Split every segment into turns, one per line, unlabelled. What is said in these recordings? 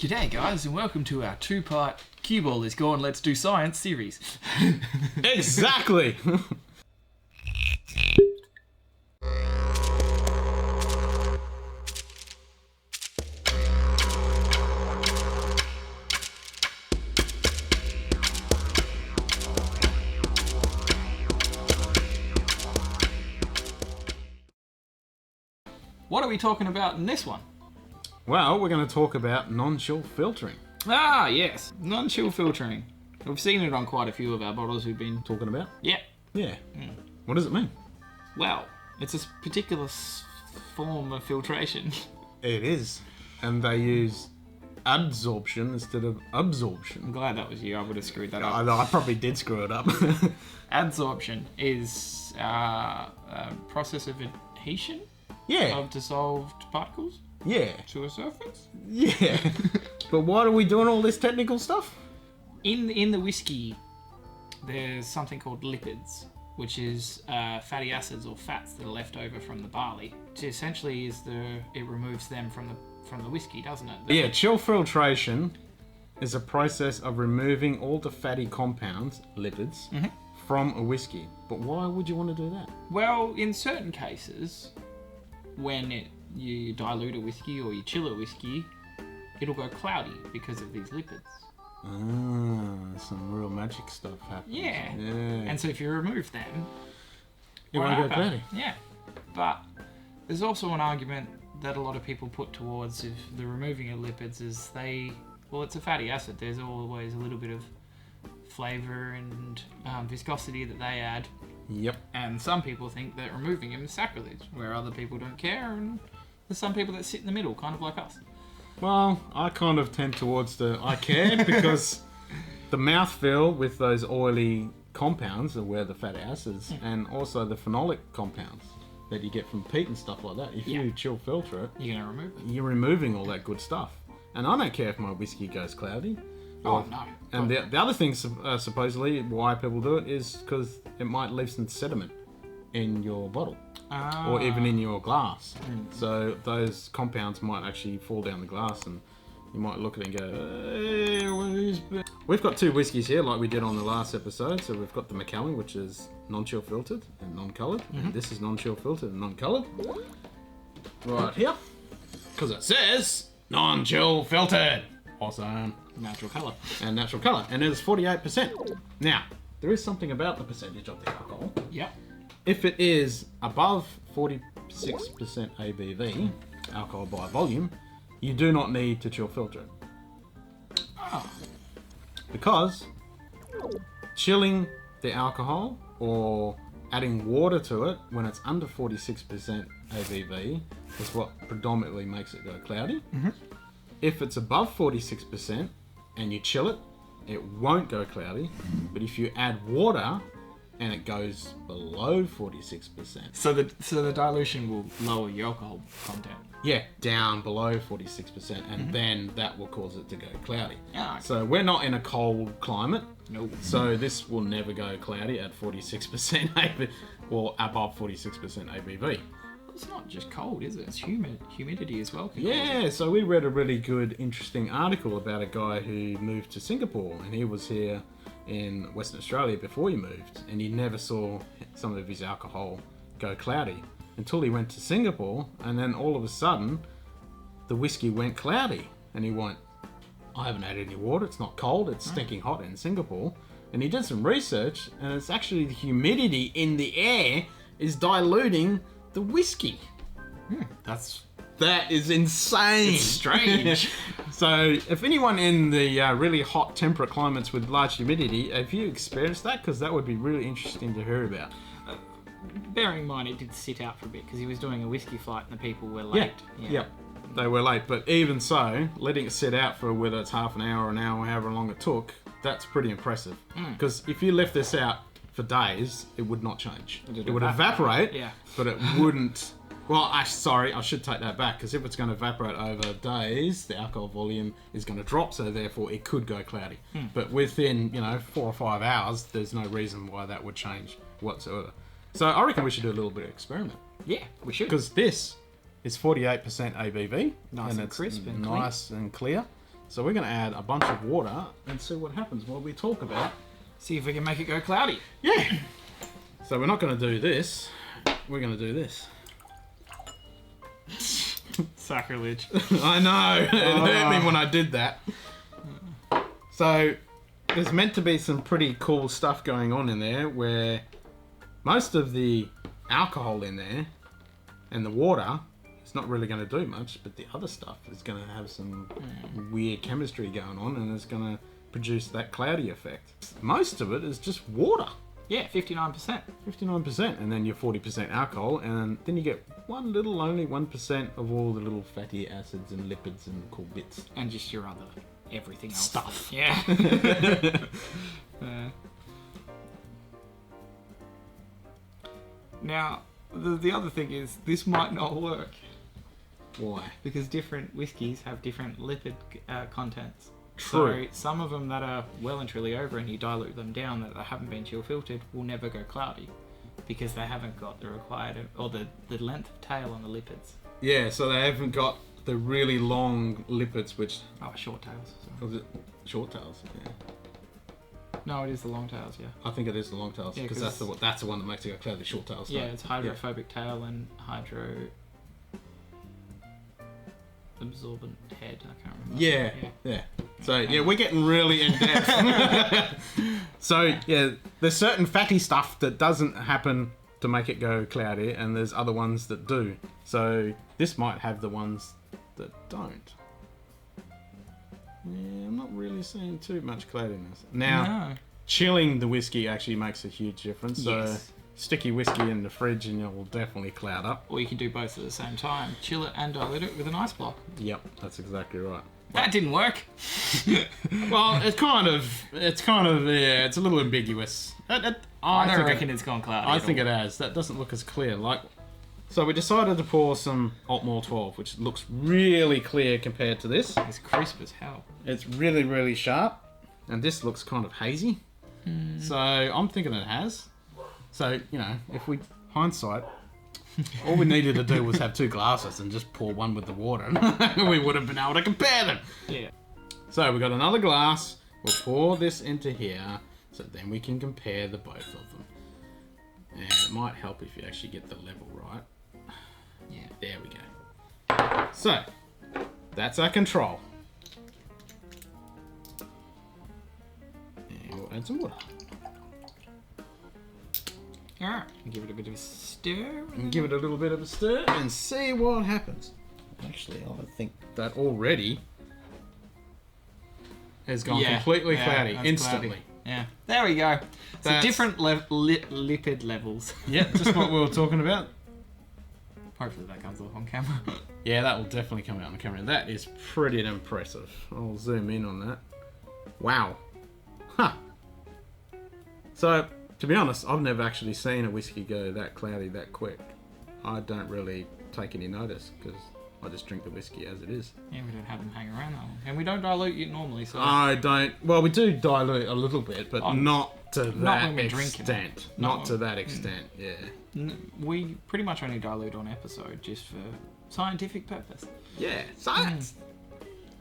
G'day guys and welcome to our two-part Cue Ball is Gone, Let's Do Science series.
Exactly!
What are we talking about in this one?
Well, we're going to talk about non-chill filtering.
Ah, yes, non-chill filtering. We've seen it on quite a few of our bottles we've been...
Talking about?
Yeah.
Yeah. What does it mean?
Well, it's a particular form of filtration.
It is. And they use adsorption instead of absorption.
I'm glad that was you, I would have screwed that up.
I probably did screw it up.
Adsorption is a process of adhesion
Yeah.
of dissolved particles
Yeah.
to a surface.
Yeah. But why are we doing all this technical stuff?
In the whiskey, there's something called lipids, which is fatty acids or fats that are left over from the barley. Which essentially is it removes them from the whiskey, doesn't it?
Yeah, chill filtration is a process of removing all the fatty compounds, lipids, from a whiskey. But why would you want to do that?
Well, in certain cases, when you dilute a whiskey or you chill a whiskey, it'll go cloudy because of these lipids.
Ah, some real magic stuff happens.
Yeah.
Yeah.
And so if you remove them,
You
what
won't go
happens?
cloudy.
Yeah. But there's also an argument that a lot of people put towards if the removing of lipids is it's a fatty acid. There's always a little bit of flavour and viscosity that they add.
Yep.
And some people think that removing them is sacrilege, where other people don't care, and there's some people that sit in the middle, kind of like us.
Well, I kind of tend towards I care because the mouthfeel with those oily compounds are where the fatty acids and also the phenolic compounds that you get from peat and stuff like that. If you chill filter it,
You're going to remove it.
you're removing all that good stuff. And I don't care if my whiskey goes cloudy.
Oh, no.
And the other thing, supposedly, why people do it is because it might leave some sediment in your bottle or even in your glass. So those compounds might actually fall down the glass and you might look at it and go, hey, what is... We've got two whiskies here like we did on the last episode. So we've got the Macallan, which is non-chill filtered and non-coloured. And this is non-chill filtered and non-coloured. Right here. Because it says non-chill filtered. Awesome.
Natural colour.
And natural colour. And it is 48%. Now, there is something about the percentage of the alcohol.
Yep.
If it is above 46% ABV, alcohol by volume, you do not need to chill filter it. Because chilling the alcohol or adding water to it when it's under 46% ABV is what predominantly makes it go cloudy. If it's above 46% and you chill it, it won't go cloudy. But if you add water and it goes below 46%,
So the dilution will lower your alcohol content.
yeah, down below 46%, and then that will cause it to go cloudy.
Ah, okay.
So we're not in a cold climate.
Nope.
So this will never go cloudy at 46% ABV, or above 46% ABV.
It's not just cold, is it? It's humidity as well. can cause
Yeah, so we read a really good, interesting article about a guy who moved to Singapore, and he was here in Western Australia before he moved, and he never saw some of his alcohol go cloudy until he went to Singapore, and then all of a sudden, the whiskey went cloudy, and he went, I haven't had any water, it's not cold, it's stinking hot in Singapore. And he did some research, and it's actually the humidity in the air is diluting the whiskey. That is insane.
It's strange.
So, if anyone in the really hot temperate climates with large humidity, have you experienced that? Because that would be really interesting to hear about.
Bearing in mind it did sit out for a bit because he was doing a whiskey flight and the people were late.
Yeah. They were late, but even so, letting it sit out for whether it's half an hour or an hour, however long it took, that's pretty impressive. Because if you left this out for days, it would not change. It would evaporate,
Yeah.
but it wouldn't... Well, I should take that back, because if it's going to evaporate over days, the alcohol volume is going to drop, so therefore it could go cloudy. But within, 4 or 5 hours, there's no reason why that would change whatsoever. So I reckon we should do a little bit of experiment.
Yeah, we should.
Because this is 48% ABV.
Nice and
it's
crisp and
nice and clear. So we're going to add a bunch of water and see what happens while we talk about.
See if we can make it go cloudy.
Yeah. So we're not going to do this. We're going to do this.
Sacrilege.
I know. It hurt me when I did that. So there's meant to be some pretty cool stuff going on in there where most of the alcohol in there and the water is not really going to do much, but the other stuff is going to have some weird chemistry going on and it's going to produce that cloudy effect. Most of it is just water.
Yeah, 59%.
59%, and then your 40% alcohol, and then you get only 1% of all the little fatty acids and lipids and cool bits.
And just your other everything else.
Stuff.
Yeah. Now, the other thing is, this might not work.
Why?
Because different whiskies have different lipid contents.
True.
So some of them that are well and truly over and you dilute them down that haven't been chill filtered will never go cloudy because they haven't got the required or the length of tail on the lipids.
Yeah, so they haven't got the really long lipids, which...
Oh, short tails. Sorry.
Was it short tails? Yeah.
No, it is the long tails, yeah.
I think it is the long tails
Yeah,
because
'cause
that's the one that makes it go cloudy. Short tails.
Yeah, it's hydrophobic tail and hydro absorbent head. I can't remember.
Yeah. So yeah, we're getting really in depth. So yeah, there's certain fatty stuff that doesn't happen to make it go cloudy, and there's other ones that do. So this might have the ones that don't. Yeah, I'm not really seeing too much cloudiness. Now,
No.
chilling the whiskey actually makes a huge difference. So
Yes.
sticky whiskey in the fridge and it will definitely cloud up.
Or you can do both at the same time. Chill it and dilute it with an ice block.
Yep, that's exactly right.
That didn't work.
Well, it's kind of, yeah, it's a little ambiguous.
I don't reckon it's gone cloudy.
I
at
think
all.
it has. That doesn't look as clear. So we decided to pour some Altmore 12, which looks really clear compared to this.
It's crisp as hell.
It's really, really sharp, and this looks kind of hazy. So I'm thinking it has. So if we hindsight, all we needed to do was have two glasses and just pour one with the water, and we would have been able to compare them.
Yeah.
So we got another glass. We'll pour this into here, so then we can compare the both of them. And it might help if you actually get the level right.
Yeah.
There we go. So that's our control. And we'll add some water.
Alright. Give it a bit of a stir.
And give it a little bit of a stir and see what happens. Actually, I think that already has gone completely cloudy
that's
instantly.
cloudy. Yeah. There we go. So
That's-
different lipid levels.
Yeah, just what we were talking about.
Hopefully that comes off on camera.
Yeah, that will definitely come out on the camera. That is pretty impressive. I'll zoom in on that. Wow. Huh. So, to be honest, I've never actually seen a whiskey go that cloudy that quick. I don't really take any notice because I just drink the whiskey as it is.
Yeah, we don't have them hang around that long. And we don't dilute it normally, so...
I don't... Well, we do dilute a little bit, but not to that
when we're drinking
extent.
it.
Not to that extent, yeah.
We pretty much only dilute on episode just for scientific purpose.
Yeah, science!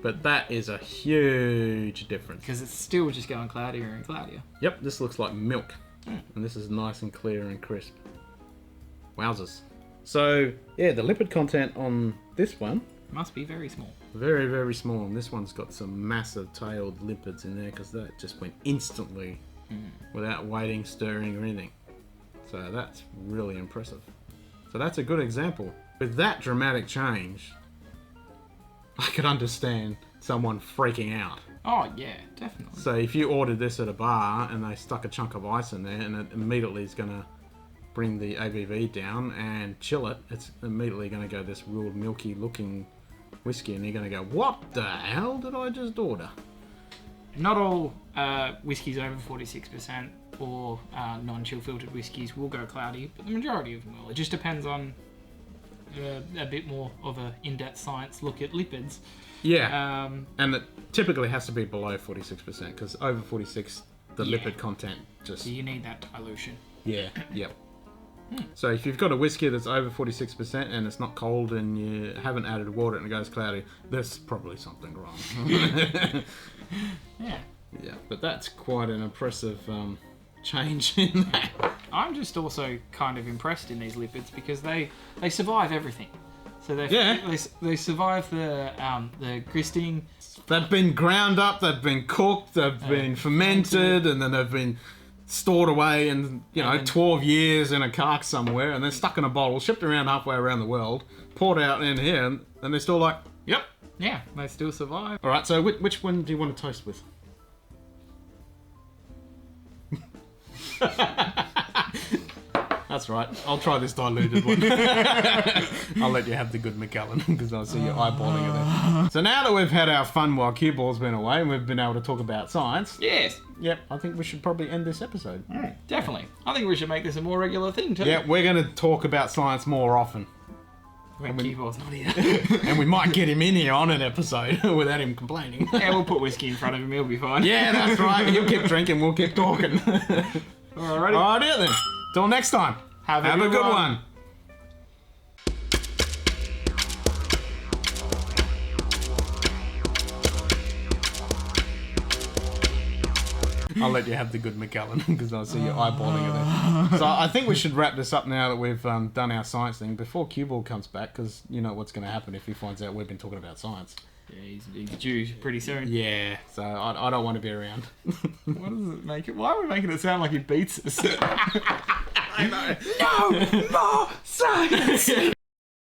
But that is a huge difference.
Because it's still just going cloudier and cloudier.
Yep, this looks like milk. And this is nice and clear and crisp. Wowzers. So, yeah, the lipid content on this one,
Must be very small.
very, very small. And this one's got some massive tailed lipids in there because that just went instantly without waiting, stirring, or anything. So that's really impressive. So that's a good example. With that dramatic change, I could understand someone freaking out.
Oh, yeah, definitely.
So if you ordered this at a bar and they stuck a chunk of ice in there and it immediately is going to bring the ABV down and chill it, it's immediately going to go this real milky looking whiskey and you're going to go, what the hell did I just order?
Not all whiskies over 46% or non-chill filtered whiskies will go cloudy, but the majority of them will. It just depends on a bit more of a in-depth science look at lipids.
Yeah,
Um,
and it typically has to be below 46% because over 46, the
Yeah.
lipid content just...
so you need that dilution.
Yeah, yep. So if you've got a whiskey that's over 46% and it's not cold and you haven't added water and it goes cloudy, there's probably something wrong.
Yeah.
Yeah, but that's quite an impressive change in that.
I'm just also kind of impressed in these lipids because they survive everything. So they survive the gristing.
They've been ground up, they've been cooked, they've been fermented, and then they've been stored away in 12 years in a cask somewhere, and then stuck in a bottle, shipped around halfway around the world, poured out in here, and they're still like, yep.
Yeah, they still survive.
All right, so which one do you want to toast with? That's right. I'll try this diluted one. I'll let you have the good Macallan because I see you eyeballing it there. So now that we've had our fun while Cue Ball's been away and we've been able to talk about science,
Yes.
yep, I think we should probably end this episode.
Definitely. I think we should make this a more regular thing too.
Yeah, we're going to talk about science more often.
When Keyboard's not here.
And we might get him in here on an episode without him complaining.
Yeah, we'll put whiskey in front of him, he'll be fine.
Yeah, that's right. He'll keep drinking, we'll keep talking.
Alrighty.
Alright, then. Till next time.
Have
a good one. I'll let you have the good Macallan because I see you eyeballing it there. So I think we should wrap this up now that we've done our science thing before Cue Ball comes back, because you know what's going to happen if he finds out we've been talking about science.
Yeah, he's due pretty soon.
Yeah, so I don't want to be around.
What does it make it? Why are we making it sound like he beats us?
I know.
No more science!